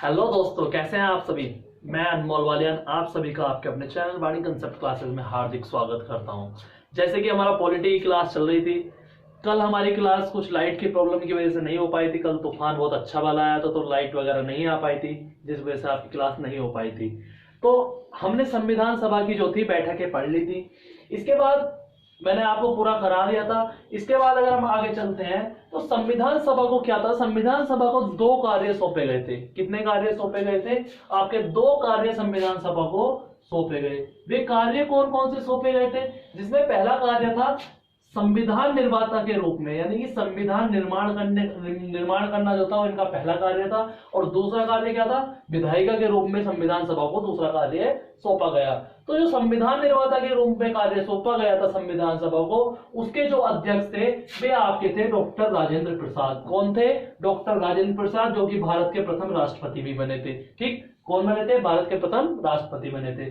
Hello दोस्तों, कैसे हैं आप सभी। मैं अनमोल वालियान आप सभी का आपके अपने चैनल वाणी कंसेप्ट क्लासेस में हार्दिक स्वागत करता हूं। जैसे कि हमारा पॉलिटी की क्लास चल रही थी, कल हमारी क्लास कुछ लाइट की प्रॉब्लम की वजह से नहीं हो पाई थी। कल तूफान बहुत अच्छा वाला आया था तो लाइट वगैरह नहीं आ पाई थी, जिस वजह से आपकी क्लास नहीं हो पाई थी। तो हमने संविधान सभा की जो थी बैठकें पढ़ ली थी। इसके बाद मैंने आपको पूरा करा दिया था। इसके बाद अगर हम आगे चलते हैं तो संविधान सभा को क्या था, संविधान सभा को दो कार्य सौंपे गए थे। कितने कार्य सौंपे गए थे? आपके दो कार्य संविधान सभा को सौंपे गए। वे कार्य कौन कौन से सौंपे गए थे? जिसमें पहला कार्य था संविधान निर्माता के रूप में, यानी कि संविधान निर्माण करना जो था वो इनका पहला कार्य था। और दूसरा कार्य क्या था? विधायिका के रूप में संविधान सभा को दूसरा कार्य सौंपा गया। तो जो संविधान निर्माता के रूप में कार्य सौंपा गया था संविधान सभा को, उसके जो अध्यक्ष थे वे आपके थे डॉक्टर राजेंद्र प्रसाद। कौन थे? डॉक्टर राजेंद्र प्रसाद, जो कि भारत के प्रथम राष्ट्रपति भी बने थे। ठीक, कौन बने थे? भारत के प्रथम राष्ट्रपति बने थे।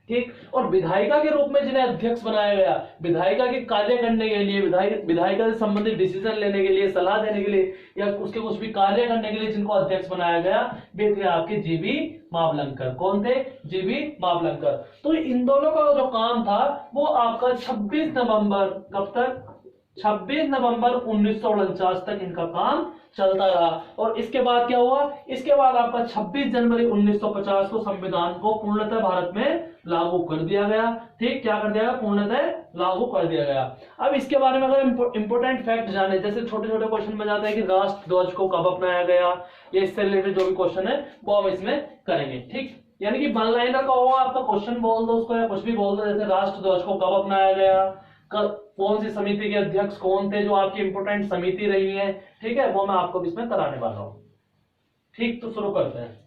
ठीक, और विधायिका के रूप में जिन्हें अध्यक्ष बनाया गया, विधायिका के कार्य करने के लिए, विधायिका से संबंधित डिसीजन लेने के लिए, सलाह देने के लिए या उसके कुछ भी कार्य करने के लिए जिनको अध्यक्ष बनाया गया, वे थे आपके जीवी मावलंकर। कौन थे? जीवी मावलंकर। तो इन दोनों का जो काम था वो आपका 26 नवंबर, कब तक? 26 नवंबर 1949 तक इनका काम चलता रहा। और इसके बाद क्या हुआ? इसके बाद आपका 26 जनवरी 1950 को संविधान को पूर्णतः भारत में लागू कर दिया गया। ठीक, क्या कर दिया गया? पूर्णतः लागू कर दिया गया। अब इसके बारे में अगर इंपोर्टेंट फैक्ट जाने, जैसे छोटे छोटे क्वेश्चन में जाता है कि राष्ट्र ध्वज को कब अपनाया गया, या इससे रिलेटेड जो भी क्वेश्चन है वो हम इसमें करेंगे। ठीक, यानी कि वन लाइनर का होगा, आपका क्वेश्चन बोल दो उसको या कुछ भी बोल दो, जैसे राष्ट्र ध्वज को कब अपनाया गया, कौन सी समिति के अध्यक्ष कौन थे, जो आपकी इंपोर्टेंट समिति रही है। ठीक है, वो मैं आपको इसमें कराने वाला हूं। ठीक, तो शुरू करते हैं।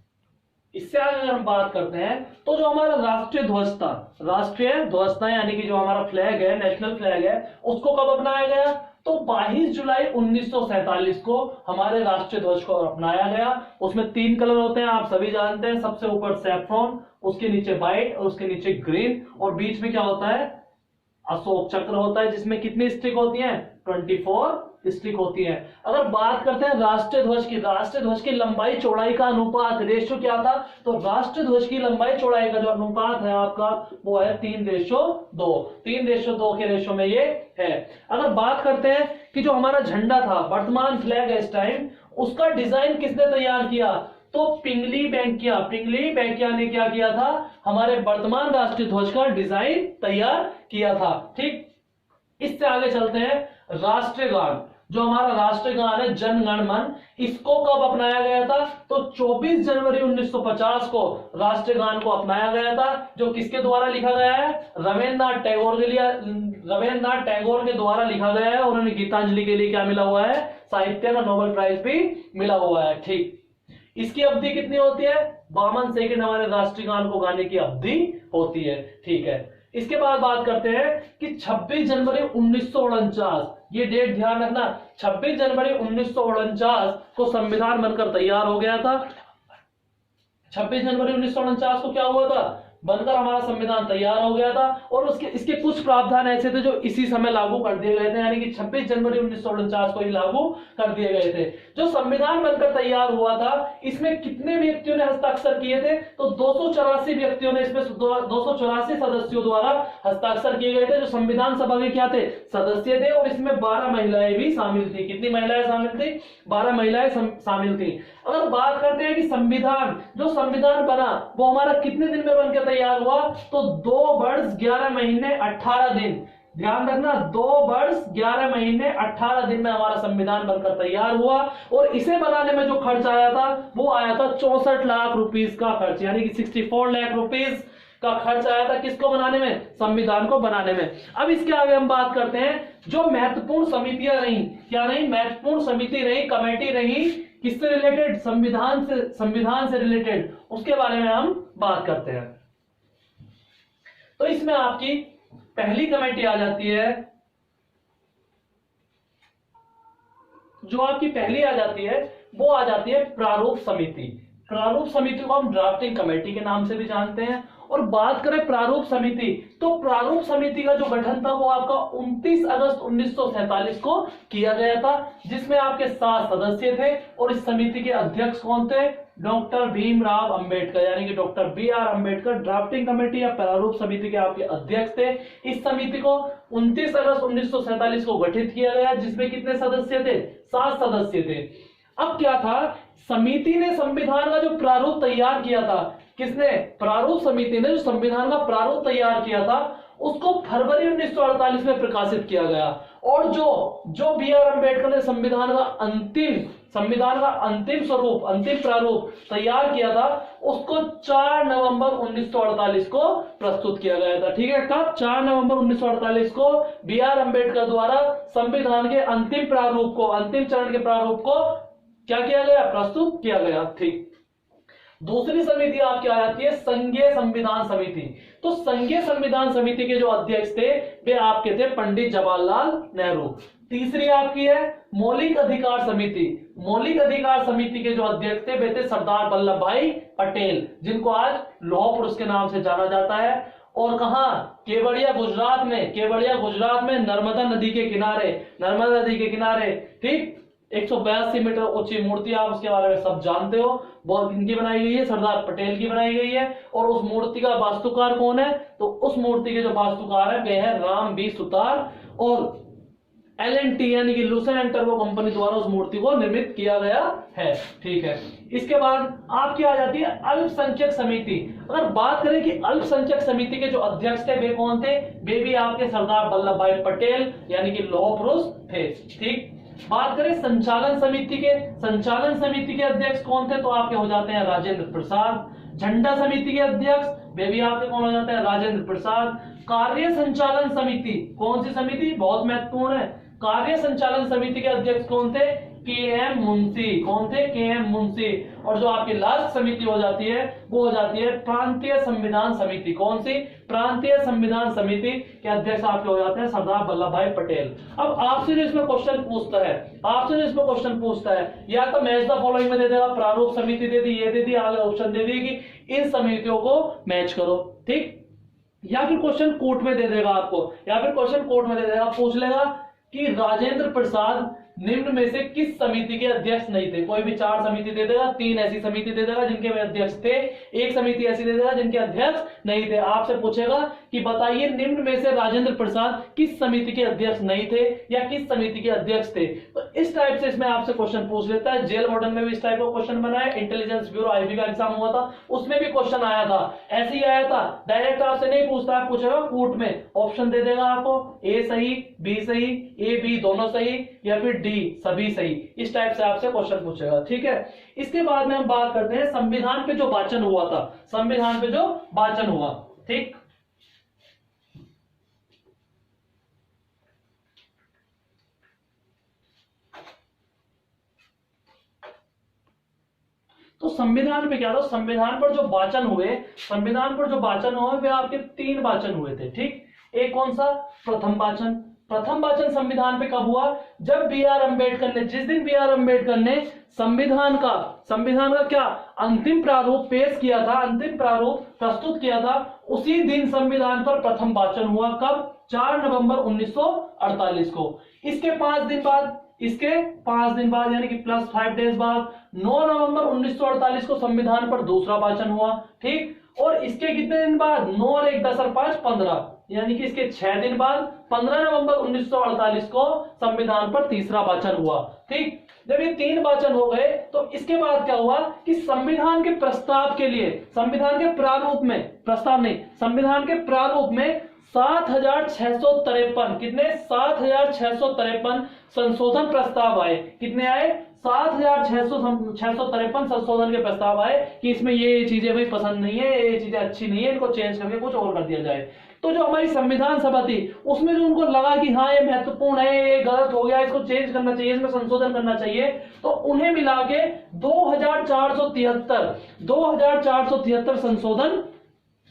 इससे आगे अगर हम बात करते हैं तो जो हमारा राष्ट्रीय ध्वज था, राष्ट्रीय ध्वज था यानी कि जो हमारा फ्लैग है, नेशनल फ्लैग है, उसको कब अपनाया गया? तो 22 जुलाई 1947 को हमारे राष्ट्रीय ध्वज को अपनाया गया। उसमें 3 कलर होते हैं, आप सभी जानते हैं। सबसे ऊपर सैफ्रॉन, उसके नीचे व्हाइट और उसके नीचे ग्रीन, और बीच में क्या होता है? अशोक चक्र होता है, जिसमें कितनी स्टिक होती हैं? 24 स्टिक होती हैं। अगर बात करते हैं राष्ट्रीय ध्वज की, राष्ट्रीय ध्वज की लंबाई चौड़ाई का अनुपात, रेशो क्या था? तो राष्ट्रीय ध्वज की लंबाई चौड़ाई का जो अनुपात है आपका, वो है 3:2। 3:2 के रेशो में ये है। अगर बात करते हैं कि जो हमारा झंडा था, वर्तमान फ्लैग है इस टाइम, उसका डिजाइन किसने तैयार किया? तो पिंगली बैंकिया, पिंगली बैंकिया ने क्या किया था? हमारे वर्तमान राष्ट्रीय ध्वज का डिजाइन तैयार किया था। ठीक, इससे आगे चलते हैं। राष्ट्रीय गान, जो हमारा राष्ट्रीय गान है जन गण मन, इसको कब अपनाया गया था? तो 24 जनवरी 1950 को राष्ट्रीय गान को अपनाया गया था, जो किसके द्वारा लिखा गया है? रविन्द्रनाथ टैगोर के लिए, रविन्द्रनाथ टैगोर के द्वारा लिखा गया है। और उन्हें गीतांजलि के लिए क्या मिला हुआ है? साहित्य का नोबेल प्राइज भी मिला हुआ है। ठीक, इसकी अवधि कितनी होती है? 52 सेकंड हमारे राष्ट्रीय गान को गाने की अवधि होती है। ठीक है, इसके बाद बात करते हैं कि 26 जनवरी 1949, ये डेट ध्यान रखना, 26 जनवरी 1949 को संविधान बनकर तैयार हो गया था। 26 जनवरी 1949 को क्या हुआ था? बनकर हमारा संविधान तैयार हो गया था। और उसके इसके कुछ प्रावधान ऐसे थे जो इसी समय लागू कर दिए गए थे, यानी कि 26 जनवरी 1949 को ही लागू कर दिए गए थे। जो संविधान बनकर तैयार हुआ था, इसमें कितने व्यक्तियों ने हस्ताक्षर किए थे? तो 284 व्यक्तियों ने, इसमें 284 सदस्यों द्वारा हस्ताक्षर किए गए थे, जो संविधान सभा के क्या थे? सदस्य थे। और इसमें 12 महिलाएं भी शामिल थी। कितनी महिलाएं शामिल थी? 12 महिलाएं शामिल थी। अगर बात करते हैं कि संविधान, जो संविधान बना वो हमारा कितने दिन में बनकर तैयार हुआ? तो 2 वर्ष 11 महीने 18 दिन। ध्यान रखना, 2 वर्ष 11 महीने 18 दिन में हमारा संविधान बनकर तैयार हुआ। और इसे बनाने में जो खर्च आया था वो आया था 64 लाख रुपीस का खर्च, यानी कि 64 लाख रुपीस का खर्च आया था। किसको बनाने में? संविधान को बनाने में। अब इसके आगे हम बात करते हैं जो महत्वपूर्ण समितियां रही, क्या रही? महत्वपूर्ण समिति रही, कमेटी रही, किससे रिलेटेड? संविधान से रिलेटेड, उसके बारे में हम बात करते हैं। तो इसमें आपकी पहली कमेटी आ जाती है, जो आपकी पहली आ जाती है वो आ जाती है प्रारूप समिति। प्रारूप समिति को हम ड्राफ्टिंग कमेटी के नाम से भी जानते हैं। और बात करें प्रारूप समिति, तो प्रारूप समिति का जो गठन था वो आपका 29 अगस्त 1947 को किया गया था, जिसमें आपके 7 सदस्य थे। और इस समिति के अध्यक्ष कौन थे? डॉक्टर भीमराव अंबेडकर, यानी कि doctor BR Ambedkar drafting committee या प्रारूप समिति के आपके अध्यक्ष थे। इस समिति को 29 अगस्त 1947 को गठित किया गया, जिसमें कितने सदस्य थे? 7 सदस्य थे। अब क्या था, समिति ने संविधान का जो प्रारूप तैयार किया था, किसने? प्रारूप समिति ने जो संविधान का प्रारूप तैयार किया था उसको फरवरी 1948 में प्रकाशित किया गया। और जो BR अंबेडकर ने संविधान का अंतिम स्वरूप, अंतिम प्रारूप तैयार किया था, उसको 4 नवंबर 1948 को प्रस्तुत किया गया था। ठीक है, कब? 4 नवंबर 1948 को BR अंबेडकर द्वारा संविधान के अंतिम प्रारूप को, अंतिम चरण के प्रारूप को क्या किया गया? प्रस्तुत किया गया। ठीक, दूसरी समिति आपकी आ जाती है संघीय संविधान समिति। तो संघीय संविधान समिति के जो अध्यक्ष थे वे आपके थे पंडित जवाहरलाल नेहरू। तीसरी आपकी है मौलिक अधिकार समिति। मौलिक अधिकार समिति के जो अध्यक्ष थे वे थे सरदार वल्लभ भाई पटेल, जिनको आज लौह पुरुष के नाम से जाना जाता है। और कहा? केवड़िया गुजरात में नर्मदा नदी के किनारे। ठीक, 182 मीटर ऊंची मूर्ति, आप उसके बारे में सब जानते हो। बहुत इनकी बनाई गई है, सरदार पटेल की बनाई गई है। और उस मूर्ति का वास्तुकार कौन है? तो उस मूर्ति के जो वास्तुकार है वे है राम बी सुतार। और LNT यानी कि लुसेन एंड टर्बो कंपनी द्वारा उस मूर्ति को निर्मित किया गया है। ठीक है, इसके बाद आपकी आ जाती है अल्पसंख्यक समिति। अगर बात करें कि अल्पसंख्यक समिति के जो अध्यक्ष थे वे कौन थे? वे भी आपके सरदार वल्लभ भाई पटेल यानी कि लौह पुरुष थे। ठीक, बात करें संचालन समिति के अध्यक्ष कौन थे? तो आपके हो जाते हैं राजेंद्र प्रसाद। झंडा समिति के अध्यक्ष वे भी आपके कौन हो जाते हैं? राजेंद्र प्रसाद। कार्य संचालन समिति, कौन सी समिति? बहुत महत्वपूर्ण है। कार्य संचालन समिति के अध्यक्ष कौन थे? KM मुंशी। कौन थे? KM मुंशी। और जो आपकी लास्ट समिति हो जाती है वो हो जाती है प्रांतीय संविधान समिति। कौन सी? प्रांतीय संविधान समिति के अध्यक्ष आपके हो जाते हैं सरदार वल्लभ भाई पटेल। अब आपसे जो इसमें क्वेश्चन पूछता है या तो मैच द फॉलोइंग में दे देगा, प्रारूप समिति दे दी, ये दे दी, आगे ऑप्शन दे दी कि इन समितियों को मैच करो। ठीक, या फिर क्वेश्चन कोर्ट में दे देगा आपको, पूछ लेगा कि राजेंद्र प्रसाद निम्न में से किस समिति के अध्यक्ष नहीं थे? कोई भी 4 समिति दे देगा, 3 ऐसी समिति दे देगा जिनके वे अध्यक्ष थे, 1 समिति ऐसी दे देगा जिनके अध्यक्ष नहीं थे। आपसे पूछेगा कि बताइए निम्न में से राजेंद्र प्रसाद किस समिति के अध्यक्ष नहीं थे या किस समिति के अध्यक्ष थे। तो इस टाइप से इसमें आपसे क्वेश्चन पूछ लेता है। जेल वार्डन में भी इस टाइप का क्वेश्चन बना है, इंटेलिजेंस ब्यूरो IB का एग्जाम हुआ था उसमें भी क्वेश्चन आया था, ऐसे ही आया था। डायरेक्ट आपसे नहीं पूछता, पूछेगा कोर्ट में, ऑप्शन दे देगा आपको, A सही, B सही, A B दोनों सही या फिर D सभी सही। इस टाइप से आपसे क्वेश्चन पूछेगा। ठीक है, इसके बाद में हम बात करते हैं संविधान पे जो वाचन हुआ था, ठीक, तो संविधान पे क्या था? संविधान पर जो वाचन हुए वे आपके 3 वाचन हुए थे। ठीक, एक कौन सा? प्रथम वाचन संविधान पे कब हुआ? जब जिस दिन BR अंबेडकर ने संविधान का क्या अंतिम प्रारूप पेश किया था, अंतिम प्रारूप प्रस्तुत किया था, उसी दिन संविधान पर प्रथम वाचन हुआ। कब? 4 नवंबर 1948 को। इसके 5 दिन बाद यानी कि +5 डेज बाद 9 नवंबर 1948 को संविधान पर दूसरा वाचन हुआ। ठीक, और इसके कितने दिन बाद? 9 और 1 10 और 5 15, यानी कि इसके 6 दिन बाद 15 नवंबर 1948 को संविधान पर तीसरा वाचन हुआ। ठीक, जब ये 3 वाचन हो गए तो इसके बाद क्या हुआ कि संविधान के प्रस्ताव के लिए, संविधान के प्रारूप में 7,653 कितने? 7,653 संशोधन प्रस्ताव आए। कितने आए? 7,653 संशोधन के प्रस्ताव आए कि इसमें ये चीजें भाई पसंद नहीं है, ये चीजें अच्छी नहीं है, इनको चेंज करके कुछ और कर दिया जाए। तो जो हमारी संविधान सभा थी उसमें जो उनको लगा कि हाँ ये महत्वपूर्ण है, ये गलत हो गया, इसको चेंज करना चाहिए, इसमें संशोधन करना चाहिए, तो उन्हें मिला के 2,473 संशोधन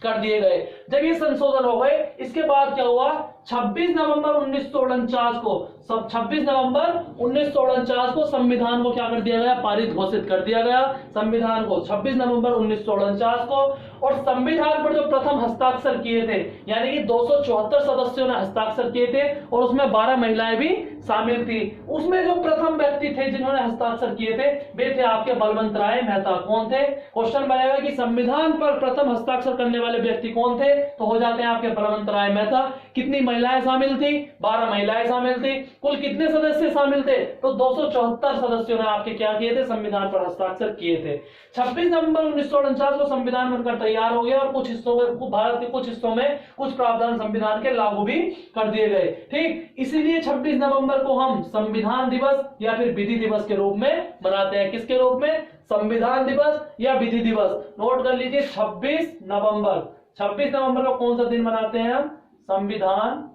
कर दिए गए। जब ये संशोधन हो गए इसके बाद क्या हुआ 26 नवंबर 1949 को, सब 26 नवंबर 1949 को संविधान को क्या कर दिया गया, पारित घोषित कर दिया गया संविधान को 26 नवंबर 1949 को। और संविधान पर जो प्रथम हस्ताक्षर किए थे, यानी कि 274 सदस्यों ने हस्ताक्षर किए थे और उसमें 12 महिलाएं भी शामिल थी। उसमें जो प्रथम व्यक्ति थे जिन्होंने हस्ताक्षर किए थे वे थे आपके बलवंत राय मेहता। कौन थे, क्वेश्चन बनेगा कि संविधान पर प्रथम हस्ताक्षर करने वाले व्यक्ति कौन थे, तो हो जाते हैं आपके बलवंत राय मेहता। कितनी महिलाएं शामिल थी, 12 महिलाएं शामिल थी। कुल कितने सदस्य शामिल थे, तो 274 सदस्यों ने आपके क्या किए थे, संविधान पर हस्ताक्षर किए थे। 26 नवंबर 1949 को संविधान बनकर तैयार हो गया और कुछ हिस्सों में, भारत के कुछ हिस्सों में कुछ प्रावधान संविधान के लागू भी कर दिए गए। ठीक, इसीलिए 26 नवंबर को हम संविधान दिवस या फिर विधि दिवस के रूप में मनाते हैं। किसके रूप में, संविधान दिवस या विधि दिवस। नोट कर लीजिए 26 नवंबर, 26 नवंबर को कौन सा दिन मनाते हैं हम, संविधान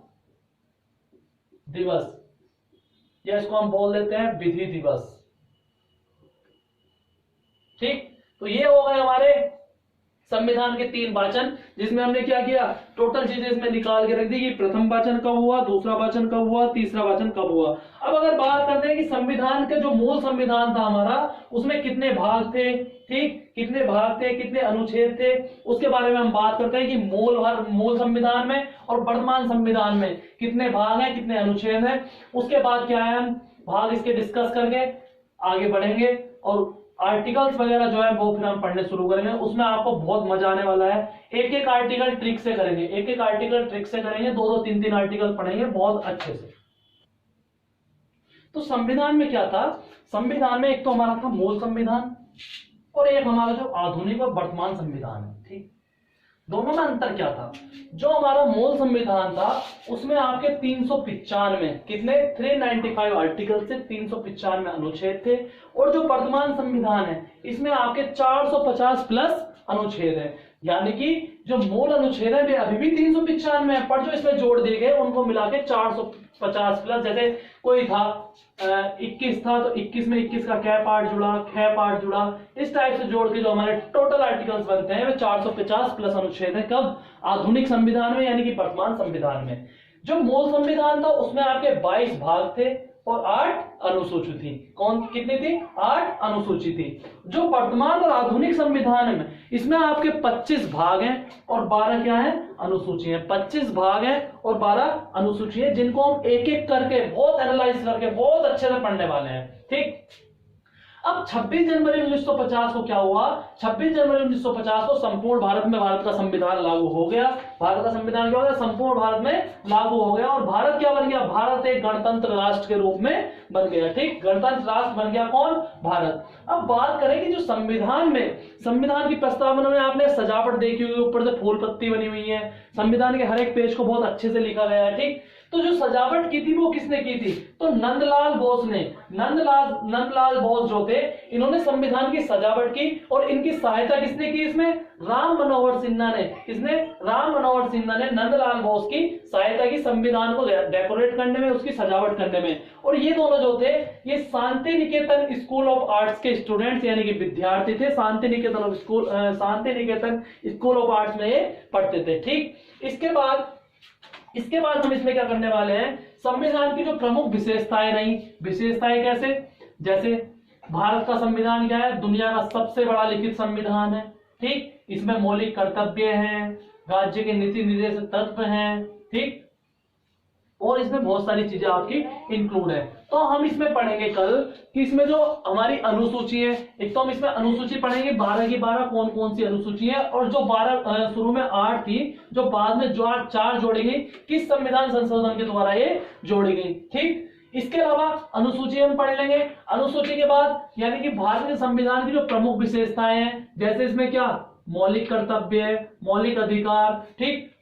दिवस, या इसको हम बोल देते हैं विधि दिवस। ठीक, तो ये हो गए हमारे संविधान के 3 वाचन, जिसमें हमने क्या किया, टोटल चीजें इसमें निकाल के रख दी कि प्रथम वाचन कब हुआ, दूसरा वाचन कब हुआ, तीसरा वाचन कब हुआ। अब अगर बात करते हैं कि संविधान के जो मूल संविधान था हमारा, उसमें कितने भाग थे, ठीक, कितने भाग थे, कितने अनुच्छेद थे, उसके बारे में हम बात करते हैं कि मूल संविधान में और वर्तमान संविधान में कितने भाग हैं, कितने अनुच्छेद हैं। उसके बाद क्या है, हम भाग इसके डिस्कस करके आगे बढ़ेंगे और आर्टिकल्स वगैरह जो है वो फिर हम पढ़ने शुरू करेंगे। उसमें आपको बहुत मजा आने वाला है। एक एक आर्टिकल ट्रिक से करेंगे, एक एक आर्टिकल ट्रिक से करेंगे, 2-2 3-3 आर्टिकल पढ़ेंगे बहुत अच्छे से। तो संविधान में क्या था, संविधान में एक तो हमारा था मूल संविधान और एक हमारा जो आधुनिक और वर्तमान संविधान है। ठीक, दोनों में अंतर क्या था, जो हमारा मूल संविधान था उसमें आपके 395 कितने 395 आर्टिकल से 395 अनुच्छेद थे, और जो वर्तमान संविधान है इसमें आपके 450 प्लस अनुच्छेद है। यानी कि जो मूल अनुच्छेद है वे अभी भी 395 है, पर जो इसमें जोड़ दिए गए उनको मिला के 450 प्लस। जैसे कोई था 21 था तो 21 में 21 का क्या पार्ट जुड़ा, ख पार्ट जुड़ा, इस टाइप से जोड़ के जो हमारे टोटल आर्टिकल्स बनते हैं वे 450 प्लस अनुच्छेद है। कब, आधुनिक संविधान में, यानी कि वर्तमान संविधान में। जो मूल संविधान था उसमें आपके 22 भाग थे और 8 अनुसूची थी। कौन कितनी थी, 8 अनुसूची थी। जो वर्तमान और आधुनिक संविधान में इसमें आपके 25 भाग हैं और 12 क्या है, अनुसूची है। 25 भाग हैं और 12 अनुसूची है, जिनको हम एक एक करके बहुत एनालाइज करके बहुत अच्छे से पढ़ने वाले हैं। ठीक, अब 26 जनवरी 1950 को क्या हुआ, 26 जनवरी 1950 को संपूर्ण भारत में भारत का संविधान लागू हो गया। भारत का संविधान क्या हो गया, संपूर्ण भारत में लागू हो गया और भारत क्या बन गया, भारत एक गणतंत्र राष्ट्र के रूप में बन गया। ठीक, गणतंत्र राष्ट्र बन गया कौन, भारत। अब बात करें कि जो संविधान में, संविधान की प्रस्तावना में आपने सजावट देखी हुई, ऊपर से फूल पत्ती बनी हुई है, संविधान के हर एक पेज को बहुत अच्छे से लिखा गया है। ठीक, तो जो सजावट की थी वो किसने की थी, तो नंदलाल बोस ने। नंदलाल बोस जो थे इन्होंने संविधान की सजावट की और इनकी सहायता किसने की, इसमें राम मनोहर सिन्हा ने। किसने, राम मनोहर सिन्हा ने नंदलाल बोस की सहायता की संविधान को डेकोरेट करने में, उसकी सजावट करने में। और ये दोनों जो थे ये Shanti Niketan school of arts के स्टूडेंट्स यानी कि विद्यार्थी थे। Shanti Niketan school of arts में ये पढ़ते थे। ठीक, इसके बाद हम इसमें क्या करने वाले हैं, संविधान की जो प्रमुख विशेषताएं रही, विशेषताएं कैसे, जैसे भारत का संविधान क्या है, दुनिया का सबसे बड़ा लिखित संविधान है। ठीक, इसमें मौलिक कर्तव्य हैं, राज्य के नीति निर्देशक तत्व हैं। ठीक, और इसमें बहुत सारी चीजें आपकी इंक्लूड है। तो हम इसमें पढ़ेंगे कल कि इसमें जो हमारी अनुसूची है, एक तो हम इसमें अनुसूची पढ़ेंगे 12 की 12 कौन कौन सी अनुसूची है, और जो 12 शुरू में 8 थी जो बाद में जो 4 जोड़ी गई, किस संविधान संशोधन के द्वारा ये जोड़ी गई। ठीक, इसके अलावा अनुसूची हम पढ़ लेंगे। अनुसूची के बाद यानी कि भारतीय संविधान की जो प्रमुख विशेषताएं हैं, जैसे इसमें क्या मौलिक कर्तव्य, मौलिक अधिकार। ठीक,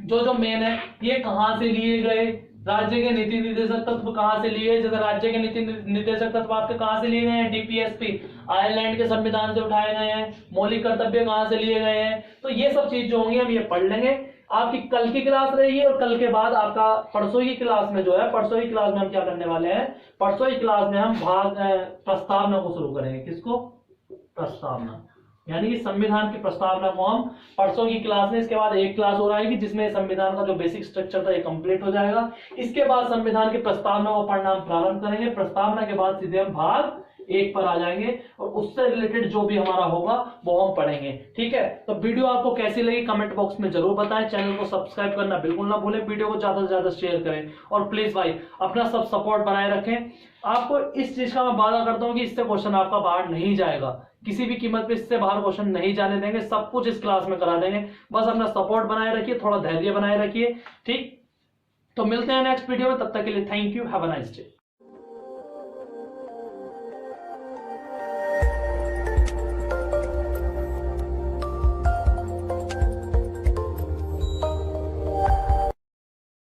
जो मेन है ये कहां से लिए गए, राज्य के नीति निर्देशक तत्व कहां से लिए, जैसे राज्य के नीति निर्देशक तत्व आपके कहां से लिए गए हैं, डीपीएसपी आयरलैंड के संविधान से उठाए गए हैं। मौलिक कर्तव्य कहां से लिए गए हैं, तो ये सब चीज जो होंगी हम ये पढ़ लेंगे। आपकी कल की क्लास रहेगी और कल के बाद आपका परसों की क्लास में जो है, परसों की क्लास में हम क्या करने वाले हैं, परसों की क्लास में हम प्रस्तावना को शुरू करेंगे। किसको, प्रस्तावना। यानी कि संविधान की प्रस्तावना को हम परसों की क्लास में, इसके बाद एक क्लास और आएगी जिसमें संविधान का जो बेसिक स्ट्रक्चर था ये कंप्लीट हो जाएगा। इसके बाद संविधान की प्रस्तावना को पढ़ना हम प्रारंभ करेंगे। प्रस्तावना के बाद सीधे हम भाग 1 पर आ जाएंगे और उससे रिलेटेड जो भी हमारा होगा वो हम पढ़ेंगे। ठीक है, तो वीडियो आपको कैसी लगी कमेंट बॉक्स में जरूर बताएं। चैनल को सब्सक्राइब करना बिल्कुल ना भूलें, वीडियो को ज्यादा से ज्यादा शेयर करें और प्लीज भाई अपना सब सपोर्ट बनाए रखें। आपको इस चीज का मैं वादा करता हूं कि इससे क्वेश्चन आपका बाहर नहीं जाएगा, किसी भी कीमत पे इससे बाहर क्वेश्चन नहीं जाने देंगे, सब कुछ इस क्लास में करा देंगे। बस अपना सपोर्ट बनाए रखिए, थोड़ा धैर्य बनाए रखिए। ठीक, तो मिलते हैं नेक्स्ट वीडियो में, तब तक के लिए thank you, have a nice day.